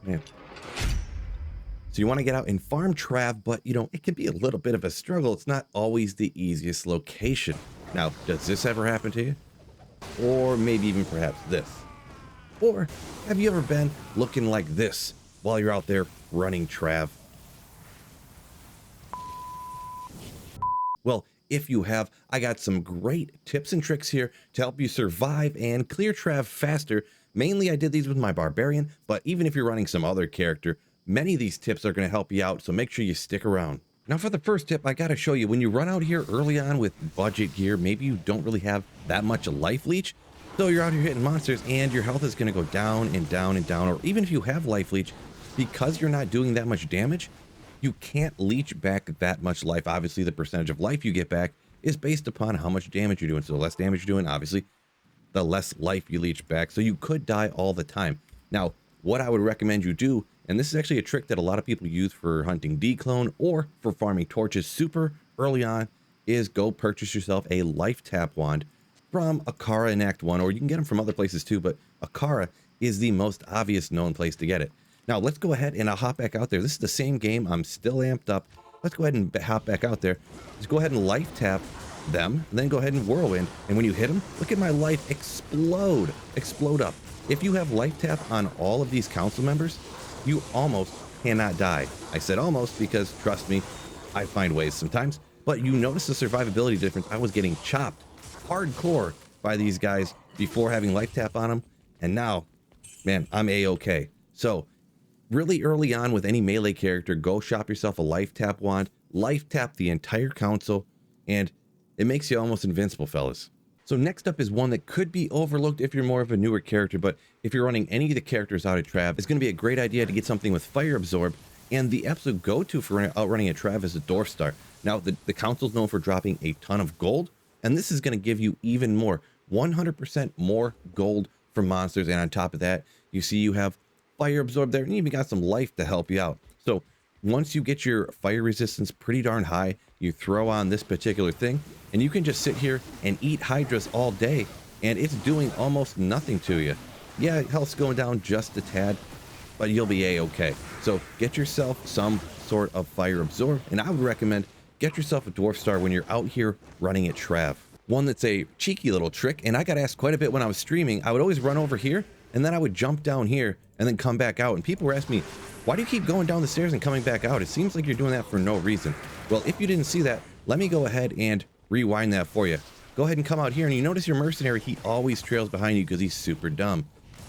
Man. So you want to get out and farm Trav, but you know, it can be a little bit of a struggle. It's not always the easiest location. Now, does this ever happen to you? Or maybe even perhaps this? Or have you ever been looking like this while you're out there running Trav? Well, if you have, I got some great tips and tricks here to help you survive and clear Trav faster. Mainly I did these with my Barbarian, but even if you're running some other character, many of these tips are going to help you out, so make sure you stick around. Now for the first tip, I got to show you, when you run out here early on with budget gear, maybe you don't really have that much life leech, so you're out here hitting monsters and your health is going to go down and down and down, or even if you have life leech, because you're not doing that much damage, you can't leech back that much life. Obviously, the percentage of life you get back is based upon how much damage you're doing. So the less damage you're doing, obviously, the less life you leech back. So you could die all the time. Now, what I would recommend you do, and this is actually a trick that a lot of people use for hunting declone or for farming torches super early on, is go purchase yourself a life tap wand from Akara in Act 1, or you can get them from other places too, but Akara is the most obvious known place to get it. Now let's go ahead and I'll hop back out there. This is the same game. I'm still amped up. Let's go ahead and hop back out there. Just go ahead and life tap them, and then go ahead and whirlwind. And when you hit them, look at my life explode up. If you have life tap on all of these council members, you almost cannot die. I said almost because, trust me, I find ways sometimes. But you notice the survivability difference. I was getting chopped hardcore by these guys before having life tap on them, and now, man, I'm a-okay. So really early on with any melee character, go shop yourself a life tap wand, life tap the entire council, and it makes you almost invincible, fellas. So next up is one that could be overlooked if you're more of a newer character, but if you're running any of the characters out of Trav, it's going to be a great idea to get something with fire absorb, and the absolute go-to for outrunning a Trav is a Dwarf Star. Now, the council's known for dropping a ton of gold, and this is going to give you even more, 100% more gold for monsters, and on top of that, you see you have fire absorb there, and you even got some life to help you out. So once you get your fire resistance pretty darn high, you throw on this particular thing, and you can just sit here and eat hydras all day, and it's doing almost nothing to you. Yeah, health's going down just a tad, but you'll be a-okay. So get yourself some sort of fire absorb, and I would recommend get yourself a Dwarf Star when you're out here running at Trav. One that's a cheeky little trick, and I got asked quite a bit when I was streaming. I would always run over here, and then I would jump down here and then come back out. And people were asking me, why do you keep going down the stairs and coming back out? It seems like you're doing that for no reason. Well, if you didn't see that, let me go ahead and rewind that for you. Go ahead and come out here, and you notice your mercenary, he always trails behind you because he's super dumb.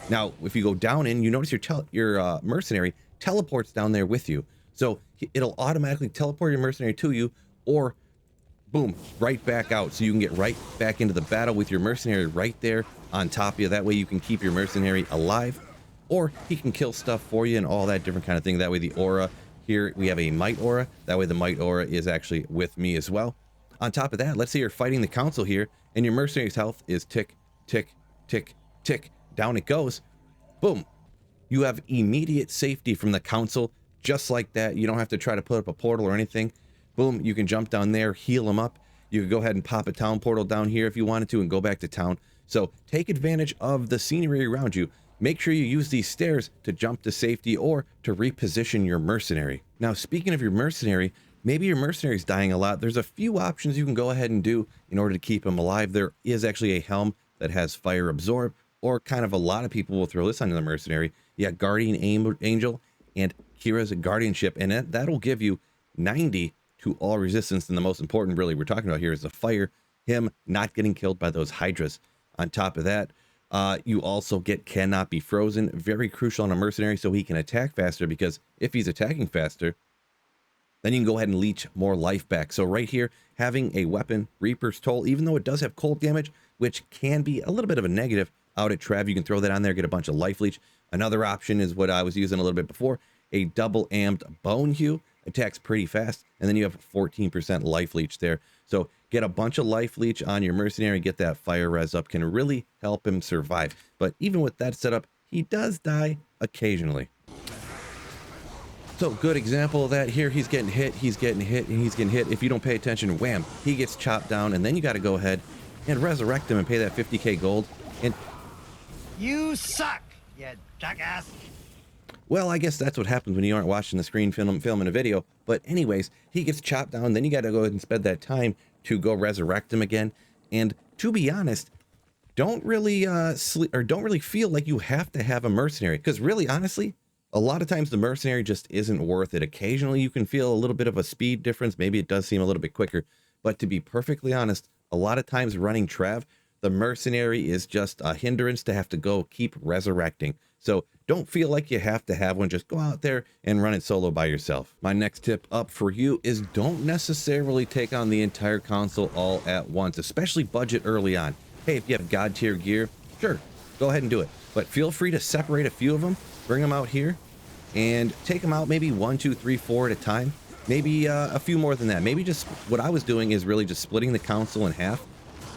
Now, if you go down in, you notice your mercenary teleports down there with you. So it'll automatically teleport your mercenary to you, or boom, right back out. So you can get right back into the battle with your mercenary right there on top of you. That way you can keep your mercenary alive, or he can kill stuff for you and all that different kind of thing. That way the aura here, we have a might aura. That way the might aura is actually with me as well. On top of that, let's say you're fighting the council here and your mercenary's health is tick, tick, tick, tick. Down it goes. Boom. You have immediate safety from the council just like that. You don't have to try to put up a portal or anything. Boom, you can jump down there, heal them up. You can go ahead and pop a town portal down here if you wanted to and go back to town. So take advantage of the scenery around you. Make sure you use these stairs to jump to safety or to reposition your mercenary. Now, speaking of your mercenary, maybe your mercenary's dying a lot. There's a few options you can go ahead and do in order to keep him alive. There is actually a helm that has fire absorb, or kind of a lot of people will throw this onto the mercenary. You got Guardian Angel and Kira's Guardianship, and that'll give you 90 to all resistance. And the most important really we're talking about here is the fire, him not getting killed by those hydras. On top of that, you also get cannot be frozen, very crucial on a mercenary so he can attack faster, because if he's attacking faster, then you can go ahead and leech more life back. So right here, having a weapon, Reaper's Toll, even though it does have cold damage, which can be a little bit of a negative out at Trav, you can throw that on there, get a bunch of life leech. Another option is what I was using a little bit before, a double amped Bone Hew. Attacks pretty fast, and then you have 14% life leech there. So get a bunch of life leech on your mercenary, get that fire res up, can really help him survive. But even with that setup, he does die occasionally. So good example of that here, he's getting hit, and he's getting hit. If you don't pay attention, wham, he gets chopped down, and then you got to go ahead and resurrect him and pay that 50k gold. And you suck, you jackass. Well, I guess that's what happens when you aren't watching the screen filming a video. But anyways, he gets chopped down. Then you got to go ahead and spend that time to go resurrect him again. And to be honest, don't really don't really feel like you have to have a mercenary, because really, honestly, a lot of times the mercenary just isn't worth it. Occasionally you can feel a little bit of a speed difference. Maybe it does seem a little bit quicker, but to be perfectly honest, a lot of times running Trav, the mercenary is just a hindrance to have to go keep resurrecting. So don't feel like you have to have one. Just go out there and run it solo by yourself. My next tip up for you is don't necessarily take on the entire console all at once, especially budget early on. Hey, if you have god tier gear, sure, go ahead and do it. But feel free to separate a few of them, bring them out here, and take them out maybe 1, 2, 3, 4 at a time. Maybe a few more than that. Maybe just what I was doing is really just splitting the console in half.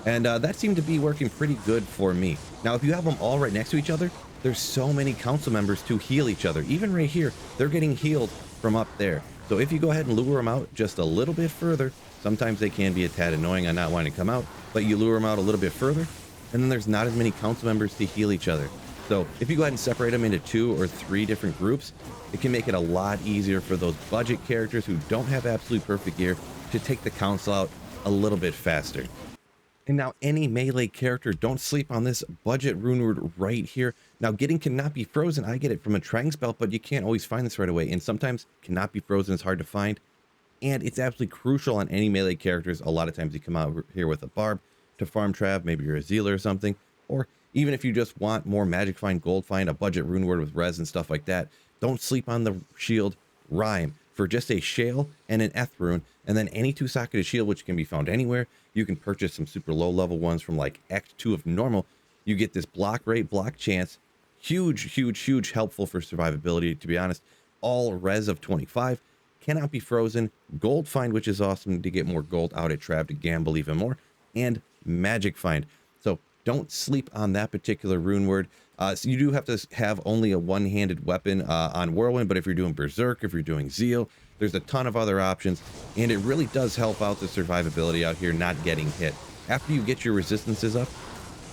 And that seemed to be working pretty good for me. Now, if you have them all right next to each other, there's so many council members to heal each other. Even right here, they're getting healed from up there. So if you go ahead and lure them out just a little bit further, sometimes they can be a tad annoying on not wanting to come out, but you lure them out a little bit further, and then there's not as many council members to heal each other. So if you go ahead and separate them into 2 or 3 different groups, it can make it a lot easier for those budget characters who don't have absolute perfect gear to take the council out a little bit faster. And now any melee character, don't sleep on this budget runeword right here. Now getting cannot be frozen, I get it from a Trang's belt, but you can't always find this right away. And sometimes cannot be frozen is hard to find. And it's absolutely crucial on any melee characters. A lot of times you come out here with a barb to farm Trav, maybe you're a Zealer or something. Or even if you just want more magic find, gold find, a budget runeword with res and stuff like that, don't sleep on the shield rhyme. For just a shale and an Eth rune, and then any 2-socketed shield, which can be found anywhere. You can purchase some super low level ones from like Act 2 of normal. You get this block rate, block chance, huge helpful for survivability, to be honest. All res of 25, cannot be frozen, gold find, which is awesome to get more gold out at Trav to gamble even more, and magic find. So don't sleep on that particular rune word. So you do have to have only a one-handed weapon on Whirlwind, but if you're doing Berserk, if you're doing Zeal, there's a ton of other options, and it really does help out the survivability out here, not getting hit. After you get your resistances up,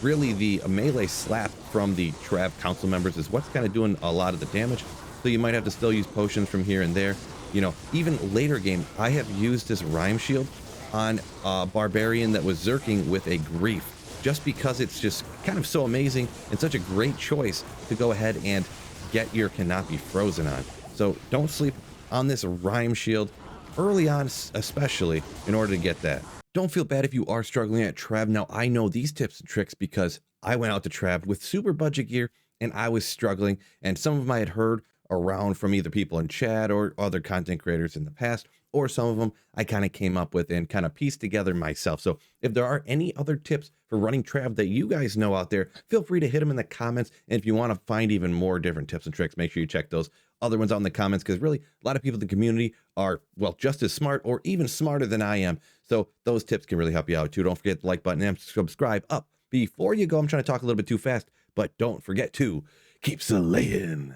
really the melee slap from the Trav council members is what's kind of doing a lot of the damage, so you might have to still use potions from here and there. You know, even later game, I have used this Rhyme Shield on a Barbarian that was Zerking with a Grief, just because it's just kind of so amazing and such a great choice to go ahead and get your cannot be frozen on. So don't sleep on this Rhyme Shield early on, especially in order to get that. Don't feel bad if you are struggling at Trav. Now, I know these tips and tricks because I went out to Trav with super budget gear and I was struggling, and some of them I had heard around from either people in chat or other content creators in the past, or some of them I kind of came up with and kind of pieced together myself. So if there are any other tips for running Trav that you guys know out there, feel free to hit them in the comments. And if you want to find even more different tips and tricks, make sure you check those other ones out in the comments, because really a lot of people in the community are, well, just as smart or even smarter than I am. So those tips can really help you out too. Don't forget the like button and subscribe up. Before you go, I'm trying to talk a little bit too fast, but don't forget to keep slaying.